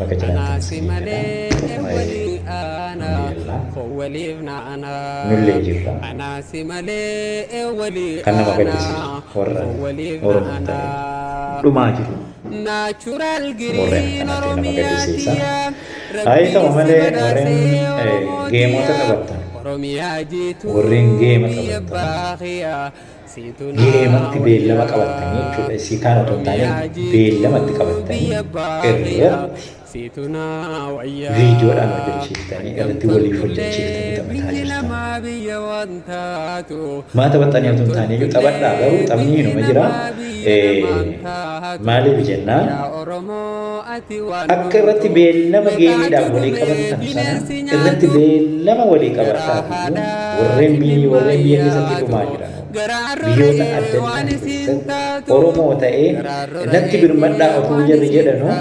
bakka jiraattan siniifidha. Nullee jirra. Kan nama gaddisiisu warra Oromoon ta'e dhumaa jiru. Warreen kanatti nama gaddisiisa. Haa ta'u malee warreen geemota taphattan warreen geema taphattan geematti beellama qabatanii jechuudha. Isii kaan otoo hin taane beellamatti qabatanii irratti viidiyoodhaan hojjechiiftanii irratti waliif hojjechiiftanii taphataa jirtan. Maa taphattanii otoo hin taane iyyuu taphadhaa garuu taphni hinuma jira. Maaliif jennaan akka irratti beellama geemiidhaan walii qabatan sana irratti beellama walii qabataa warreen biyya keessatti dhumaa jiran. Biyyoota adda addaa keessatti Oromoo ta'ee natti birmadhaa otoo jarri jedhanuu